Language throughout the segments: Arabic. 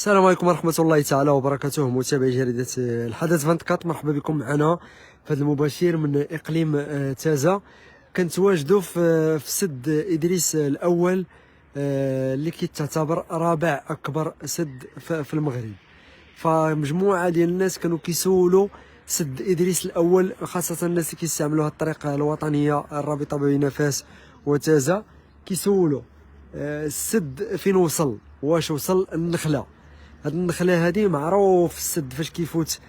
السلام عليكم ورحمة الله تعالى وبركاته، متابعي جريدة الحدث 24. مرحبا بكم معنا في هذا المباشر من إقليم تازة. كنتواجدوا في سد إدريس الأول، اللي كيتعتبر رابع أكبر سد في المغرب. فمجموعة ديال الناس كانوا كيسولوا سد إدريس الأول، خاصة الناس اللي كيستعملوا هذه الطريقة الوطنية الرابطة بين فاس وتازة، كيسولوا السد فين وصل، واش وصل النخلة. هاد النخله هادي معروف السد فاش كيفوت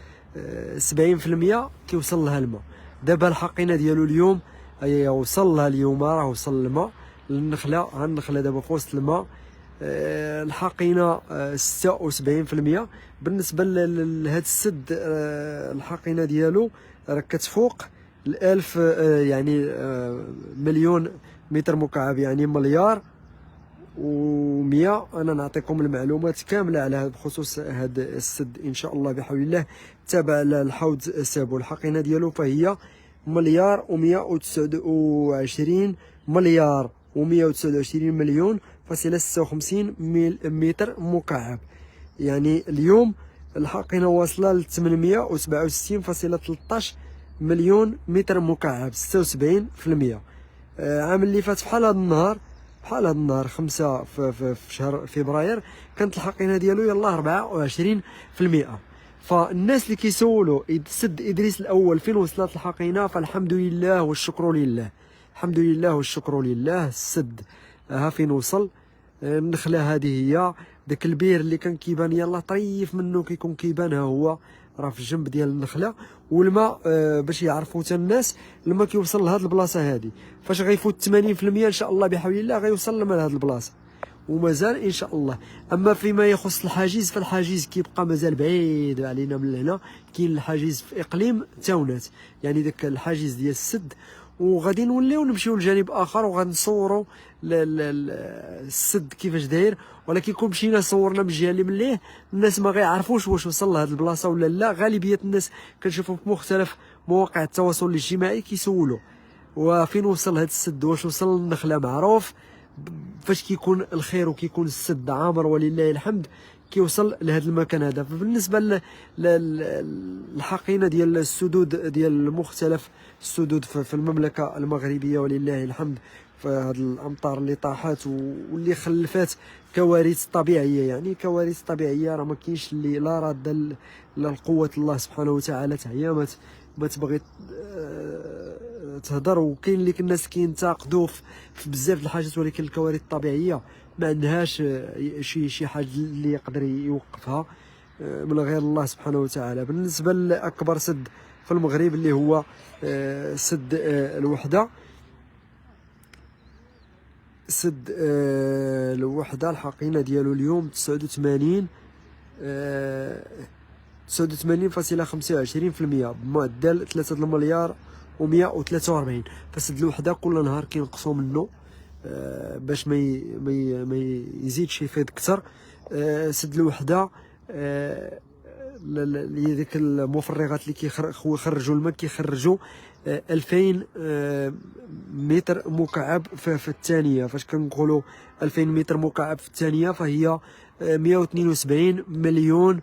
70% كيوصل لها الماء. دابا الحقينه ديالو اليوم هي وصل لها اليوم، راه وصل الماء للنخله. ها النخله دابا في وسط الماء. الحقينه 76%. بالنسبه لهاد السد، الحقينه ديالو راه كتفوق 1000 يعني مليون متر مكعب، يعني مليار و100. انا نعطيكم المعلومات كامله على بخصوص هذا السد ان شاء الله بحول الله. تابع الحوض سابو، الحقينه ديالو فهي مليار و129 مليار و129 مليون فاصله 56 متر مكعب. يعني اليوم الحقينه واصله ل 867.13 مليون متر مكعب، 76%. عام اللي فات بحال هذا النهار 5 في شهر فبراير كانت الحقينه ديالو يلاه 24%. فالناس اللي كيسولوا سد ادريس الاول فين وصلت الحقينه، فالحمد لله والشكر لله. الحمد لله والشكر لله. السد ها فين وصل. النخله هذه هي داك البير اللي كان كيبان يلاه طريف منه، كيكون كيبان ها هو راه في الجنب ديال النخله. والماء باش يعرفوا حتى الناس، الماء كيوصل لهاد البلاصه هادي فاش غيفوت 80% ان شاء الله بحول الله غيوصل الماء لهاد البلاصه، ومازال ان شاء الله. اما فيما يخص الحاجز، فالحاجز كيبقى مازال بعيد علينا من هنا. كاين الحاجز في اقليم تاونات، يعني داك الحاجز ديال السد. وغادي نوليو نمشيو لجانب اخر وغنصوروا السد كيفاش داير. ولكن كون مشينا صورنا من الجهه اللي مليه، الناس ما غيعرفوش واش وصل لهاد البلاصه ولا لا. غالبيه الناس كنشوفهم في مختلف مواقع التواصل الاجتماعي كيسولوا وفين وصل هاد السد، واش وصل للنخله. معروف فاش كيكون الخير وكيكون السد عامر ولله الحمد كيوصل لهذا المكان هذا. فبالنسبه للحقينه ديال السدود ديال مختلف السدود في المملكه المغربيه ولله الحمد، فهاد الامطار اللي طاحت واللي خلفات كوارث طبيعيه، يعني كوارث طبيعيه راه ما كاينش اللي لا راد لقوه الله سبحانه وتعالى. هي ما تبغي تهضر. وكاين اللي الناس كينتقدوا في بزاف د الحاجات، ولكن الكوارث الطبيعيه ما عندهاش شي حاجه اللي يقدر يوقفها من غير الله سبحانه وتعالى. بالنسبه لاكبر سد في المغرب اللي هو سد الوحده. سد الوحده الحقينه ديالو اليوم 89.25% بمعدل 3 المليار و143. فسد الوحده كل نهار كينقصوا منه باش ما يزيدش يفيض اكثر. سد الوحده اللي ديك المفرغات اللي كيخرجوا الماء كيخرجوا 2000 متر مكعب في الثانيه. فاش كنقولوا 2000 متر مكعب في الثانيه فهي 172 مليون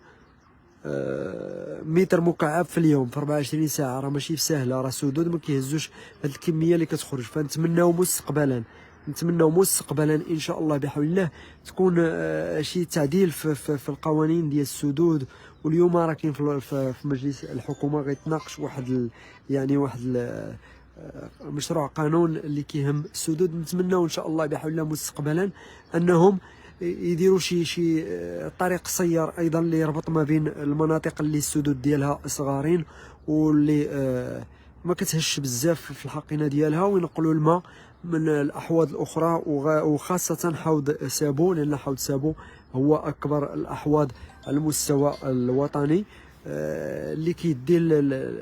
متر مكعب في اليوم في 24 ساعه. راه ماشي سهله، راه سدود ما كيهزوش هاد الكميه اللي كتخرج. فنتمناو مستقبلا ان شاء الله بحول الله تكون شي تعديل في القوانين ديال السدود. واليوم راه كاين في مجلس الحكومه غيتناقش واحد مشروع قانون اللي كيهم السدود. نتمناو ان شاء الله بحول الله مستقبلا انهم يديروا شي طريق سيار ايضا اللي يربط ما بين المناطق اللي السدود ديالها صغارين واللي ما كتهش بزاف في الحقينه ديالها، وينقلوا الماء من الاحواض الاخرى وخاصه حوض سابو، لان حوض سابو هو اكبر الاحواض على المستوى الوطني اللي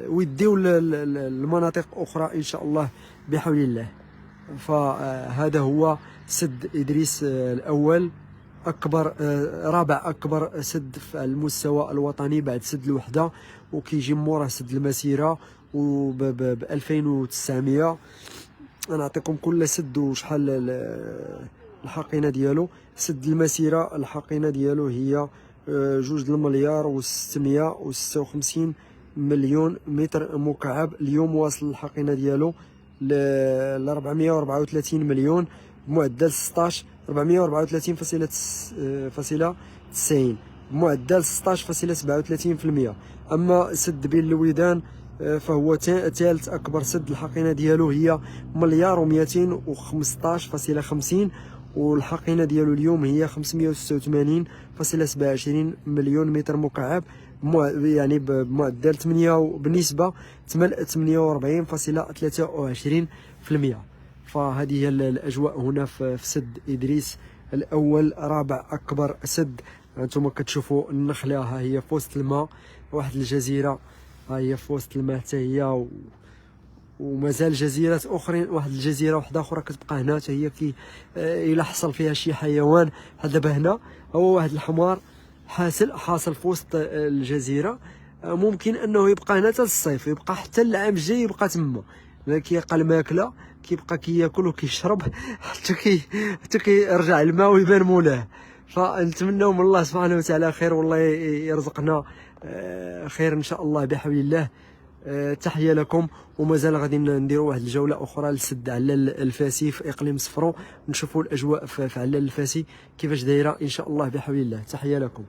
ويديو لمناطق اخرى ان شاء الله بحول الله. فهذا هو سد ادريس الاول، رابع اكبر سد في المستوى الوطني بعد سد الوحده، وكيجي موراه سد المسيره ب 2900. نعطيكم كل سد وشحال الحقينه ديالو. سد المسيره الحقينه ديالو هي جوج المليار و656 مليون متر مكعب. اليوم واصل الحقينه ديالو ل 434 مليون بمعدل 16 434.90 بمعدل 16.37%. اما سد بين الودان فهو ثالث اكبر سد. الحقينه ديالو هي مليار و215.50 والحقينه ديالو اليوم هي 586.27 مليون متر مكعب يعني بمعدل بنسبه 48.23%. فهذه هي الاجواء هنا في سد ادريس الاول، رابع اكبر سد. انتم كتشوفوا النخله ها هي في وسط الماء، واحد الجزيره ها هي في وسط الماء حتى هي، ومازال جزيرات اخرين، واحد الجزيره واحده اخرى كتبقى هنا حتى هي كي الا حصل فيها شي حيوان. دابا هنا هو واحد الحمار حاصل في وسط الجزيره، ممكن انه يبقى هنا حتى الصيف، يبقى حتى العام الجاي يبقى تما، كيلقى الماكله كيبقى كياكل وكيشرب حتى كيرجع الماء ويبان مولاه. فنتمنوا من الله سبحانه وتعالى خير، والله يرزقنا خير ان شاء الله بحول الله. تحيه لكم، ومازال غادي نديروا واحد الجوله اخرى للسد علال الفاسي في اقليم صفرو، نشوفوا الاجواء في علال الفاسي كيفاش دايره ان شاء الله بحول الله. تحيه لكم.